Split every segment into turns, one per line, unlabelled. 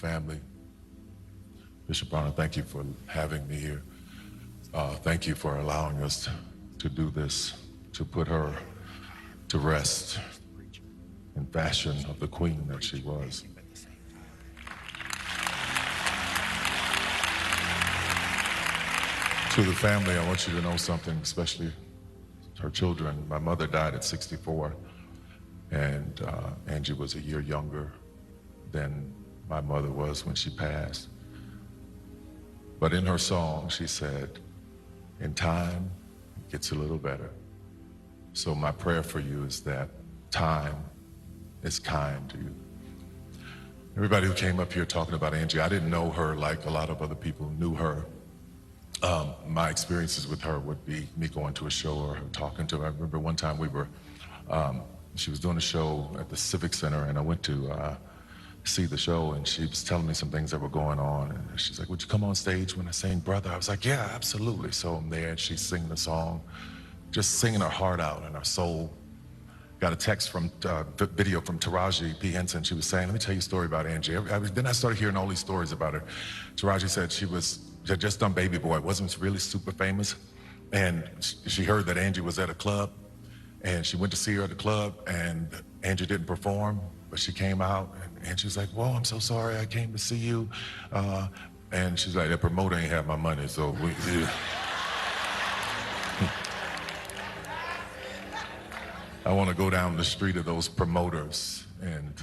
Family, Bishop Bronner, thank you for having me here. Thank you for allowing us to do this, to put her to rest in fashion of the queen that she was. To the family, I want you to know something, especially her children. My mother died at 64, and Angie was a year younger than my mother was when she passed. But in her song, she said, in time, it gets a little better. So my prayer for you is that time is kind to you. Everybody who came up here talking about Angie, I didn't know her like a lot of other people knew her. My experiences with her would be me going to a show or her talking to her. I remember one time she was doing a show at the Civic Center, and I went to see the show, and she was telling me some things that were going on, and she's like, would you come on stage when I sing Brother? I was like, yeah, absolutely. So I'm there, and she's singing the song, just singing her heart out and her soul. Got a text from video from Taraji P. Henson. She was saying, let me tell you a story about Angie. Then I started hearing all these stories about her. Taraji said she had just done Baby Boy, wasn't really super famous, and she heard that Angie was at a club, and she went to see her at the club, and Angie didn't perform, but she came out, and she was like, whoa, I'm so sorry, I came to see you. And she's like, that promoter ain't have my money, so I want to go down the street of those promoters and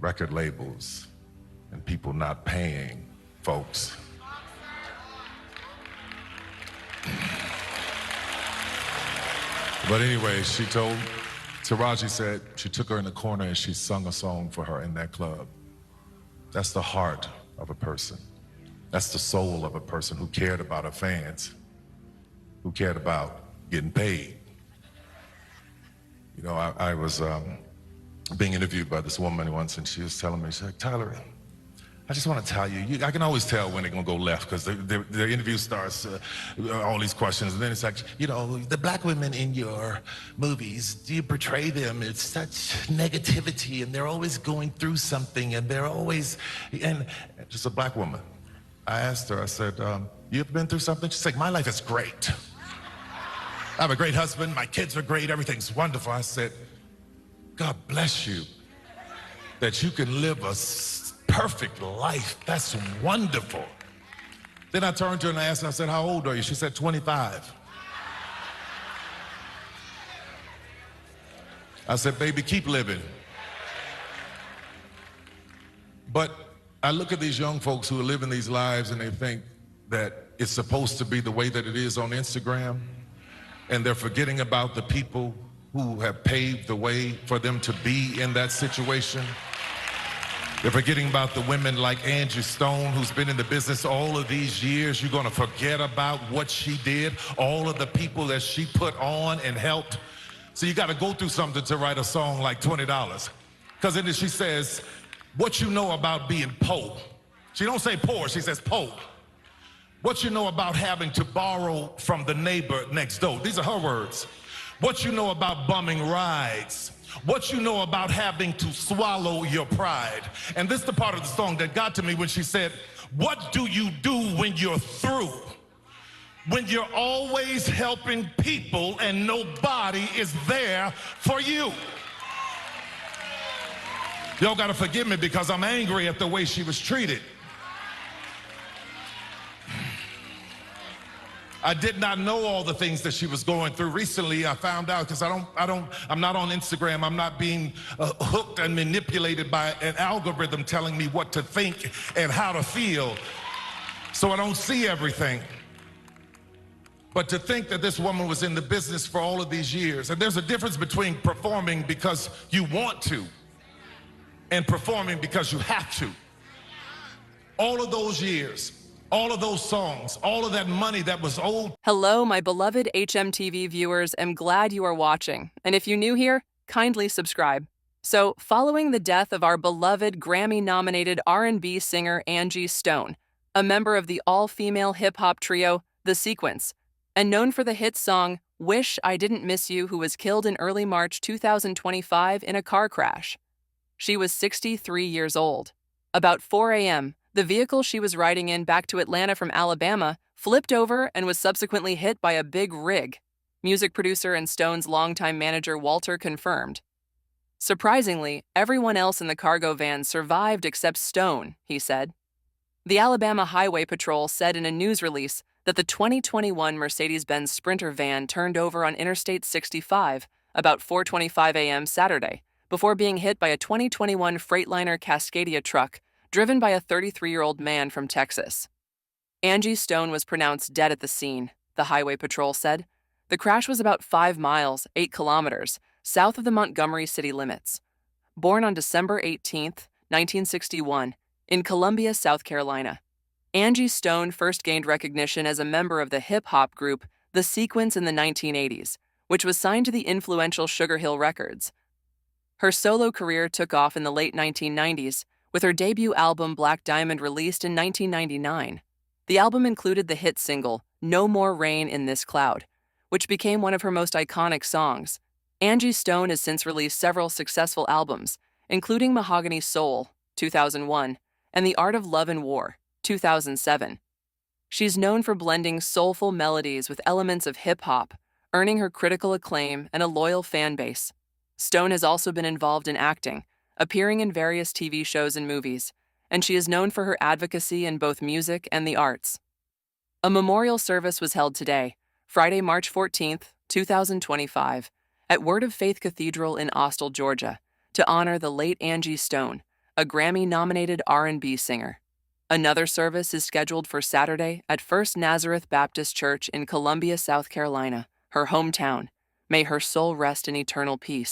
record labels and people not paying folks. But anyway, Taraji said she took her in the corner and she sung a song for her in that club. That's the heart of a person. That's the soul of a person who cared about her fans, who cared about getting paid. You know, I was being interviewed by this woman once, and she was telling me, she's like, Tyler, I just want to tell you, I can always tell when they're going to go left, because the interview starts, all these questions, and then it's like, you know, the black women in your movies, do you portray them? It's such negativity, and they're always going through something, and they're always, and just a black woman. I asked her, I said, you ever been through something? She's like, my life is great. I have a great husband, my kids are great, everything's wonderful. I said, God bless you that you can live a perfect life. That's wonderful. Then I turned to her and I asked her, I said, how old are you? She said, 25. I said, baby, keep living. But I look at these young folks who are living these lives and they think that it's supposed to be the way that it is on Instagram, and they're forgetting about the people who have paved the way for them to be in that situation. They're forgetting about the women like Angie Stone, who's been in the business all of these years. You're gonna forget about what she did, all of the people that she put on and helped. So you gotta go through something to write a song like $20. Because in it she says, what you know about being poor. She don't say poor, she says poor. What you know about having to borrow from the neighbor next door. These are her words. What you know about bumming rides. What you know about having to swallow your pride. And this is the part of the song that got to me when she said, what do you do when you're through? When you're always helping people and nobody is there for you. Y'all gotta forgive me because I'm angry at the way she was treated. I did not know all the things that she was going through. Recently, I found out, because I'm not on Instagram. I'm not being hooked and manipulated by an algorithm telling me what to think and how to feel. So I don't see everything. But to think that this woman was in the business for all of these years, and there's a difference between performing because you want to and performing because you have to. All of those years, all of those songs, all of that money that was owed.
Hello, my beloved HMTV viewers. I'm glad you are watching. And if you're new here, kindly subscribe. So, following the death of our beloved Grammy-nominated R&B singer Angie Stone, a member of the all-female hip-hop trio The Sequence, and known for the hit song Wish I Didn't Miss You, who was killed in early March 2025 in a car crash. She was 63 years old. About 4 a.m., the vehicle she was riding in back to Atlanta from Alabama flipped over and was subsequently hit by a big rig. Music producer and Stone's longtime manager Walter confirmed. Surprisingly, everyone else in the cargo van survived except Stone, he said. The Alabama Highway Patrol said in a news release that the 2021 Mercedes-Benz Sprinter van turned over on Interstate 65 about 4:25 a.m. Saturday before being hit by a 2021 Freightliner Cascadia truck driven by a 33-year-old man from Texas. Angie Stone was pronounced dead at the scene, the Highway Patrol said. The crash was about 5 miles, 8 kilometers, south of the Montgomery city limits. Born on December 18, 1961, in Columbia, South Carolina, Angie Stone first gained recognition as a member of the hip-hop group The Sequence in the 1980s, which was signed to the influential Sugar Hill Records. Her solo career took off in the late 1990s, with her debut album Black Diamond released in 1999. The album included the hit single No More Rain in This Cloud, which became one of her most iconic songs. Angie Stone has since released several successful albums, including Mahogany Soul, 2001, and The Art of Love and War, 2007. She's known for blending soulful melodies with elements of hip-hop, earning her critical acclaim and a loyal fan base. Stone has also been involved in acting, appearing in various TV shows and movies, and she is known for her advocacy in both music and the arts. A memorial service was held today, Friday, March 14, 2025, at Word of Faith Cathedral in Austell, Georgia, to honor the late Angie Stone, a Grammy-nominated R&B singer. Another service is scheduled for Saturday at First Nazareth Baptist Church in Columbia, South Carolina, her hometown. May her soul rest in eternal peace.